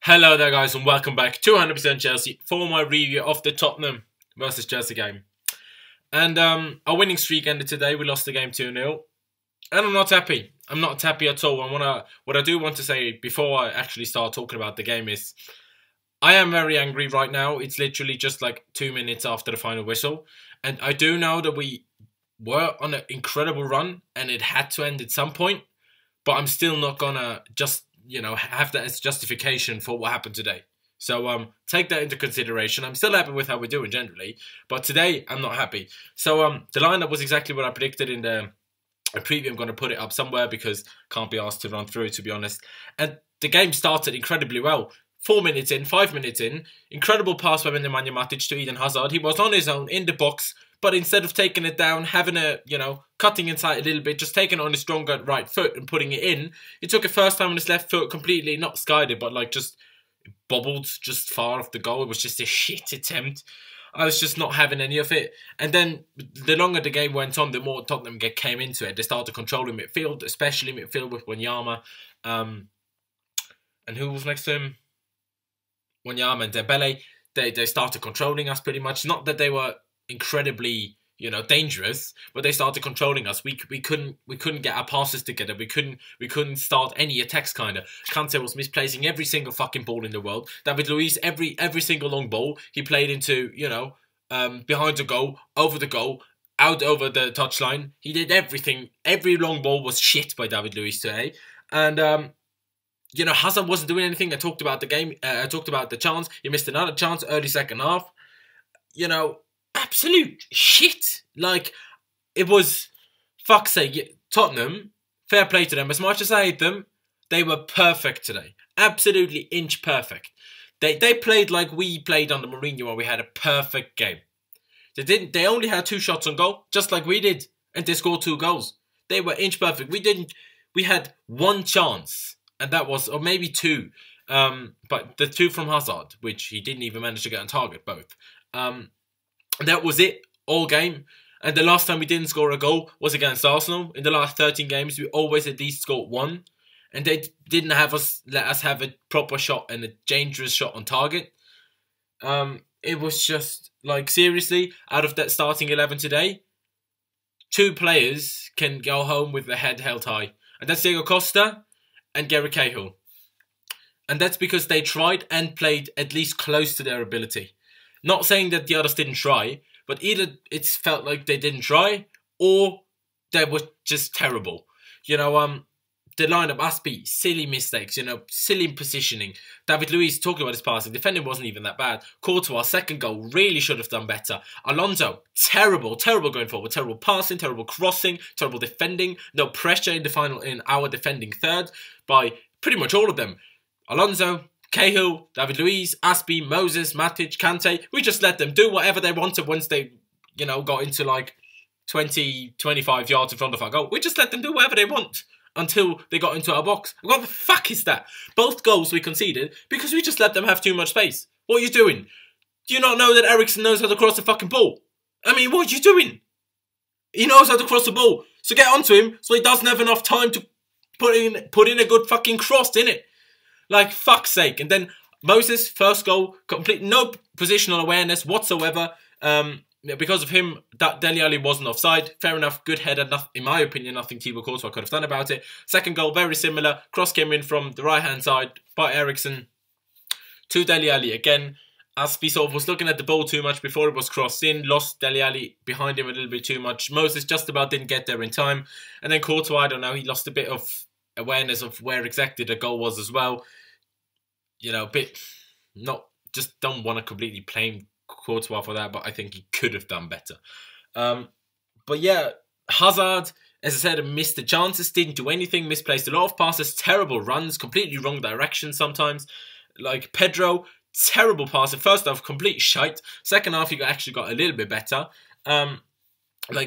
Hello there guys and welcome back to 100% Chelsea for my review of the Tottenham versus Chelsea game. And our winning streak ended today. We lost the game 2-0. And I'm not happy. I'm not happy at all. What I do want to say before I actually start talking about the game is I am very angry right now. It's literally just like 2 minutes after the final whistle. And I do know that we were on an incredible run and it had to end at some point. But I'm still not gonna just have that as justification for what happened today. So take that into consideration. I'm still happy with how we're doing generally, but today I'm not happy. So the lineup was exactly what I predicted in the preview. I'm going to put it up somewhere because can't be asked to run through, to be honest. And the game started incredibly well. 4 minutes in, 5 minutes in, incredible pass by Nemanja Matic to Eden Hazard. He was on his own in the box, but instead of taking it down, having a, cutting inside a little bit, just taking it on his stronger right foot and putting it in, he took it first time on his left foot, completely, not skied it, but like just bobbled just far off the goal. It was just a shit attempt. I was just not having any of it. And then the longer the game went on, the more Tottenham came into it. They started controlling midfield, especially midfield with Wanyama. And who was next to him? Wanyama and Dembele. They started controlling us pretty much. Not that they were incredibly, dangerous, but they started controlling us. We couldn't get our passes together. We couldn't start any attacks kind of. Kante was misplacing every single fucking ball in the world. David Luiz, every single long ball he played into, behind the goal, over the goal, out over the touchline. He did everything. Every long ball was shit by David Luiz today. And Hazard wasn't doing anything. I talked about the game. I talked about the chance. He missed another chance early second half. Absolute shit. Like, it was, fuck's sake, Tottenham, fair play to them. As much as I hate them, they were perfect today. Absolutely inch perfect. They played like we played under Mourinho where we had a perfect game. They only had 2 shots on goal, just like we did. And they scored 2 goals. They were inch perfect. We had 1 chance. And that was, or maybe 2. But the 2 from Hazard, which he didn't even manage to get on target, both. That was it, all game. And the last time we didn't score a goal was against Arsenal. In the last 13 games, we always at least scored 1. And they didn't let us have a proper shot and a dangerous shot on target. It was just, like, seriously, out of that starting 11 today, 2 players can go home with their head held high. And that's Diego Costa and Gary Cahill. And that's because they tried and played at least close to their ability. Not saying that the others didn't try, but either it's felt like they didn't try or they were just terrible. The lineup, Aspi, silly mistakes, silly positioning. David Luiz, talking about his passing, defending wasn't even that bad. Courtois, second goal, really should have done better. Alonso, terrible going forward. Terrible passing, terrible crossing, terrible defending. No pressure in our defending third by pretty much all of them. Alonso, Cahill, David Luiz, Aspi, Moses, Matic, Kante. We just let them do whatever they wanted once they, got into like 20, 25 yards in front of our goal. We just let them do whatever they want until they got into our box. What the fuck is that? Both goals we conceded because we just let them have too much space. What are you doing? Do you not know that Eriksen knows how to cross the fucking ball? I mean, what are you doing? He knows how to cross the ball. So get onto him so he doesn't have enough time to put in a good fucking cross, innit? Like, fuck's sake. And then Moses, first goal, complete no positional awareness whatsoever. Because of him, Dele Alli wasn't offside. Fair enough, good header. In my opinion, nothing Thibaut Courtois could have done about it. Second goal, very similar. Cross came in from the right-hand side by Eriksen to Dele Alli again. Aspi sort of was looking at the ball too much before it was crossed in. Lost Dele Alli behind him a little bit too much. Moses just about didn't get there in time. And then Courtois, I don't know, he lost a bit of awareness of where exactly the goal was as well. Just don't want to completely blame Courtois for that, but I think he could have done better. But yeah, Hazard, as I said, missed the chances, didn't do anything, misplaced a lot of passes, terrible runs, completely wrong direction sometimes. Like Pedro, terrible passer. First half, complete shite. Second half, he actually got a little bit better.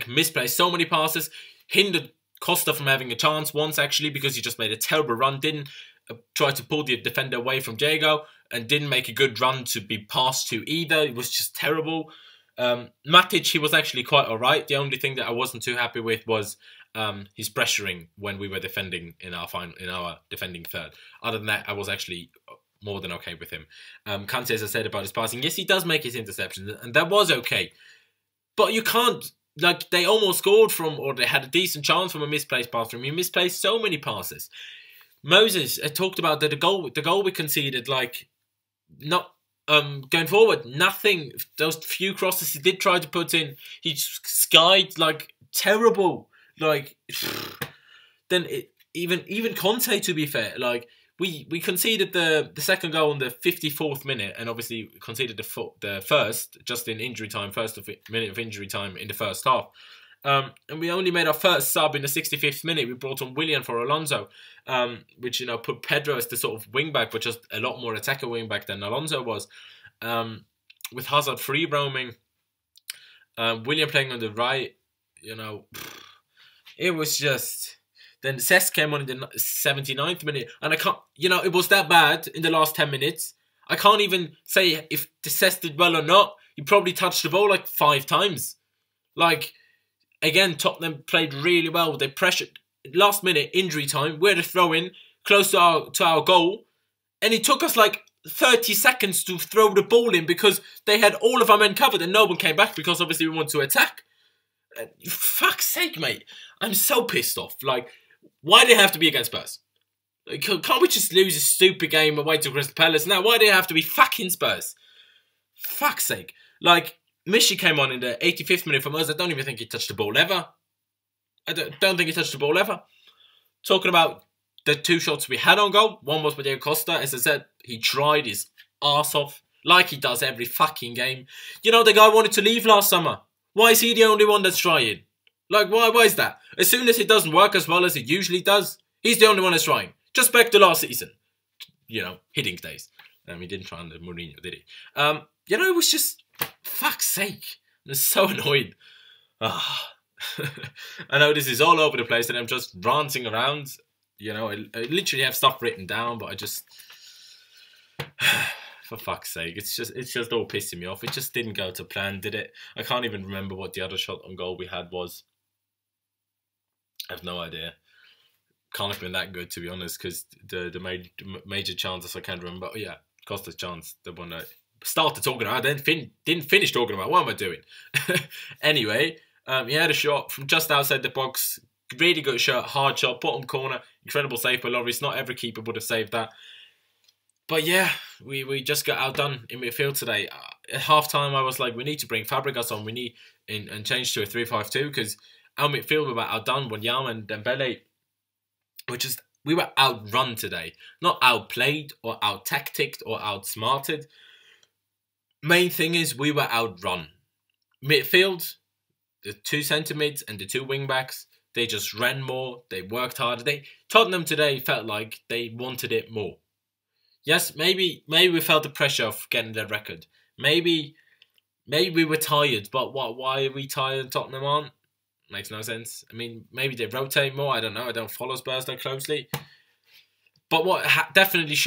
Misplaced so many passes, hindered Costa from having a chance once actually because he just made a terrible run, didn't try to pull the defender away from Diego and didn't make a good run to be passed to either. It was just terrible. Matic, he was actually quite alright. The only thing that I wasn't too happy with was his pressuring when we were defending in our defending third. Other than that, I was actually more than okay with him. Kante, as I said about his passing, yes, he does make his interceptions, and that was okay. But you can't, like, they almost scored from, or they had a decent chance from a misplaced pass from him. He misplaced so many passes. Moses talked about the goal we conceded, like, not going forward, nothing. Those few crosses he did try to put in, he skied like terrible. Like, then even Conte, to be fair, like we conceded the second goal in the 54th minute, and obviously conceded the first just in injury time, minute of injury time in the first half. And we only made our first sub in the 65th minute. We brought on Willian for Alonso, which, put Pedro as the sort of wing-back, but just a lot more attacker wing-back than Alonso was. With Hazard free roaming, Willian playing on the right, it was just... Then Cesc came on in the 79th minute, and I can't... it was that bad in the last 10 minutes. I can't even say if Cesc did well or not. He probably touched the ball like 5 times. Like... Again, Tottenham played really well. They pressured. Last minute, injury time. We had a throw in close to our goal. And it took us like 30 seconds to throw the ball in because they had all of our men covered and no one came back because obviously we wanted to attack. Fuck's sake, mate. I'm so pissed off. Like, why do they have to be against Spurs? Like, can't we just lose a stupid game away to Crystal Palace? Now, why do they have to be fucking Spurs? Fuck's sake. Like... Mishi came on in the 85th minute from us. I don't even think he touched the ball ever. I don't think he touched the ball ever. Talking about the 2 shots we had on goal. One was by Diego Costa. As I said, he tried his arse off like he does every fucking game. The guy wanted to leave last summer. Why is he the only one that's trying? Like, why is that? As soon as it doesn't work as well as it usually does, he's the only one that's trying. Just back to last season. Hitting days. He didn't try on the Mourinho, did he? It was just... Fuck's sake. I'm so annoyed. I know this is all over the place and I'm just ranting around. I literally have stuff written down, but I just... For fuck's sake. It's just all pissing me off. It just didn't go to plan, did it? I can't even remember what the other shot on goal we had was. I have no idea. Can't have been that good, to be honest, because the major chances I can't remember. Oh, yeah, Costa's chance, the one that... started talking about, then didn't finish talking about. What am I doing? Anyway, he had a shot from just outside the box. Really good shot, hard shot, bottom corner. Incredible save by Lloris. Not every keeper would have saved that. But yeah, we just got outdone in midfield today. At half-time, I was like, we need to bring Fabregas on. We need and change to a 3-5-2 because our midfield were outdone. Wanyama and Dembele we were outrun today. Not outplayed or out-tacticked or outsmarted. Main thing is we were outrun. Midfield, the 2 centre mids and the 2 wing backs, they just ran more. They worked harder. Tottenham today felt like they wanted it more. Yes, maybe we felt the pressure of getting their record. Maybe we were tired, but why are we tired and Tottenham aren't? Makes no sense. I mean, maybe they rotate more. I don't know. I don't follow Spurs that closely. But what definitely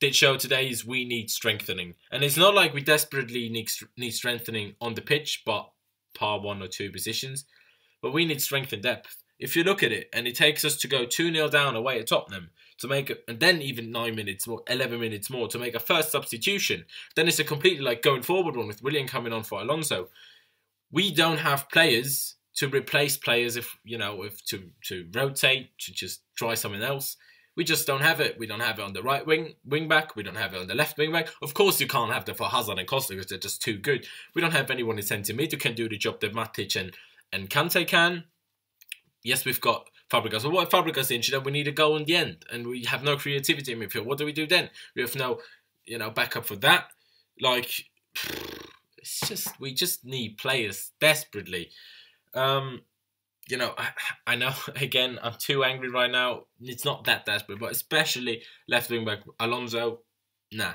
did show today is we need strengthening. And it's not like we desperately need strengthening on the pitch, but par 1 or 2 positions. But we need strength and depth. If you look at it, and it takes us to go 2-0 down away at Tottenham, to make it, and then even 9 minutes more, 11 minutes more, to make a first substitution, then it's a completely going forward one with Willian coming on for Alonso. We don't have players to replace players if to rotate, to just try something else. We just don't have it. We don't have it on the right wing back. We don't have it on the left wing back. Of course, you can't have that for Hazard and Costa because they're just too good. We don't have anyone in centre mid who can do the job that Matic and Kante can. Yes, we've got Fabregas. Well, what if Fabregas injured and we need a goal in the end and we have no creativity in midfield? What do we do then? We have no, backup for that. It's just we just need players desperately. I know, again, I'm too angry right now. It's not that desperate, but especially left wing back Alonso, nah.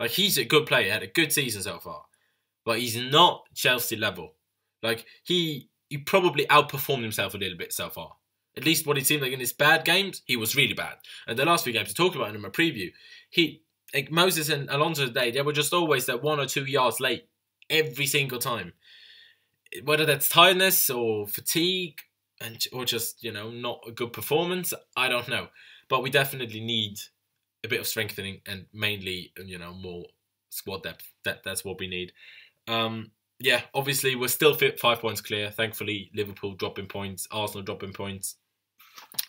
He's a good player, had a good season so far. But he's not Chelsea level. He probably outperformed himself a little bit so far. At least what it seemed like in his bad games, he was really bad. And the last few games, I talked about in my preview, Moses and Alonso today, they were just always that 1 or 2 yards late every single time. Whether that's tiredness or fatigue or just, not a good performance, I don't know. But we definitely need a bit of strengthening and mainly, you know, more squad depth. That's what we need. Yeah, obviously we're still 5 points clear. Thankfully, Liverpool dropping points, Arsenal dropping points.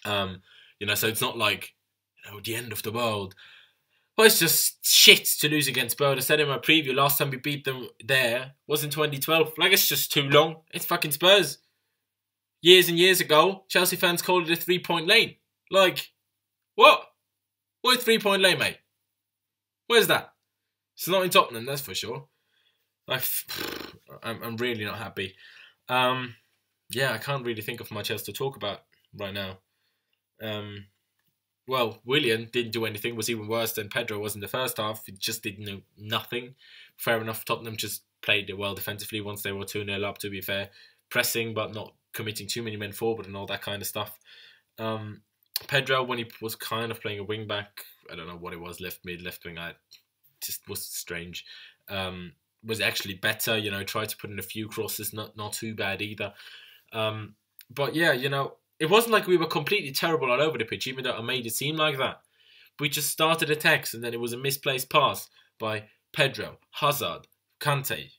You know, so it's not like, you know, the end of the world. Well, it's just shit to lose against Spurs. I said in my preview, last time we beat them there was in 2012. Like, it's just too long. It's fucking Spurs. Years and years ago, Chelsea fans called it a 3-point lane. Like, what? What 3-point lane, mate? Where's that? It's not in Tottenham, that's for sure. Like, I'm really not happy. Yeah, I can't really think of much else to talk about right now. Well, Willian didn't do anything, was even worse than Pedro was in the first half. He just did nothing. Fair enough, Tottenham just played well defensively once they were 2-0 up, to be fair. Pressing, but not committing too many men forward and all that kind of stuff. Pedro, when he was kind of playing a wing-back, I don't know what it was, left mid, left wing, just was strange. Was actually better, you know, tried to put in a few crosses, not too bad either. But yeah, you know, it wasn't like we were completely terrible all over the pitch, even though I made it seem like that. We just started attacks and then it was a misplaced pass by Pedro, Hazard, Kante,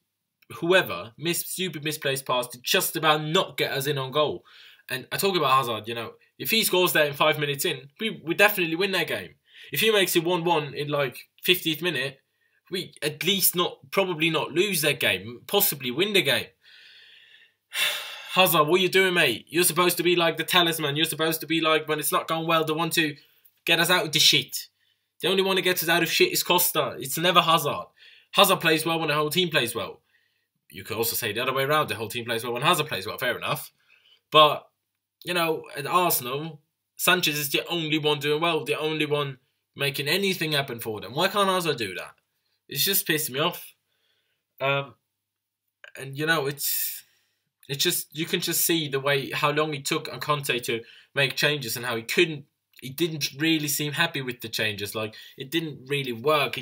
whoever, stupid misplaced pass to just about not get us in on goal. And I talk about Hazard, you know, if he scores there in 5 minutes in, we definitely win that game. If he makes it 1-1 in like 50th minute, we at least probably not lose that game, possibly win the game. Hazard, what are you doing, mate? You're supposed to be like the talisman. You're supposed to be like, when it's not going well, the one to get us out of the shit. The only one that gets us out of shit is Costa. It's never Hazard. Hazard plays well when the whole team plays well. You could also say the other way around. The whole team plays well when Hazard plays well. Fair enough. But, you know, at Arsenal, Sanchez is the only one doing well. The only one making anything happen for them. Why can't Hazard do that? It's just pissed me off. And, you know, it's just, you can just see the way, how long it took on Conte to make changes and how he didn't really seem happy with the changes. Like, it didn't really work.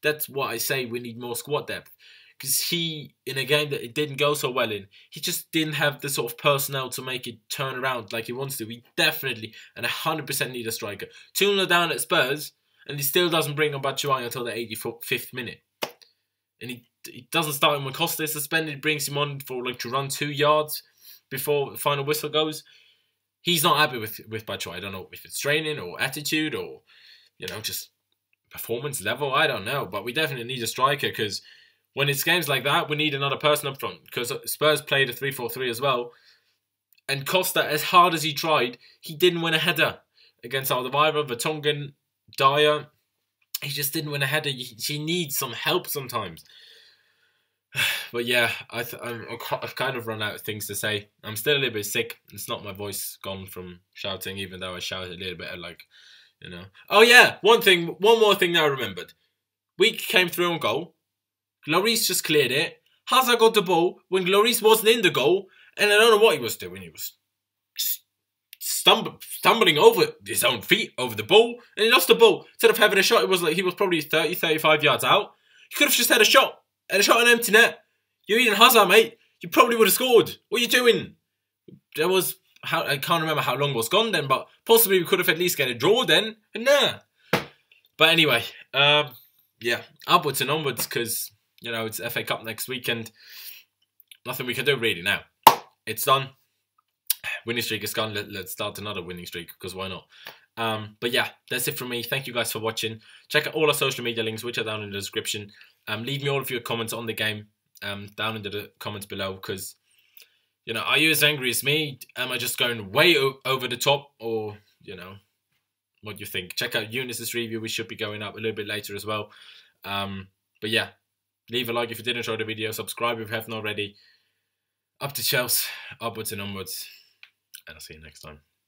That's what I say, we need more squad depth. Because he, in a game that it didn't go so well in, he just didn't have the sort of personnel to make it turn around like he wants to. We definitely and 100% need a striker. 2-0 down at Spurs, and he still doesn't bring on Batshuayi until the 85th minute. And he doesn't start him when Costa is suspended, brings him on for like to run 2 yards before the final whistle goes. He's not happy with Batshuayi. I don't know if it's training or attitude or, you know, just performance level. I don't know. But we definitely need a striker because when it's games like that, we need another person up front. Because Spurs played a 3-4-3 as well. And Costa, as hard as he tried, he didn't win a header against Alderweireld, Vertonghen, Dyer. He just didn't win a header. He needs some help sometimes. But yeah, I've kind of run out of things to say. I'm still a little bit sick. It's not my voice gone from shouting, even though I shouted a little bit like, you know. Oh yeah, one more thing that I remembered. We came through on goal. Lloris just cleared it. Hazard got the ball when Lloris wasn't in the goal. And I don't know what he was doing. He was just stumbling over his own feet, over the ball. And he lost the ball. Instead of having a shot, it was like he was probably 30, 35 yards out. He could have just had a shot. And a shot on an empty net. You're Eden Hazard, mate. You probably would have scored. What are you doing? There was, I can't remember how long was gone then, but possibly we could have at least get a draw then. And nah. But anyway, yeah, upwards and onwards because, you know, it's FA Cup next weekend. Nothing we can do really now. It's done. Winning streak is gone. Let's start another winning streak because why not? But yeah, that's it from me. Thank you guys for watching. Check out all our social media links, which are down in the description. Leave me all of your comments on the game down in the comments below because, you know, are you as angry as me? Am I just going way over the top? Or, you know, what do you think? Check out Eunice's review. We should be going up a little bit later as well. But yeah, leave a like if you did enjoy the video. Subscribe if you haven't already. Up to Chelsea. Upwards and onwards. And I'll see you next time.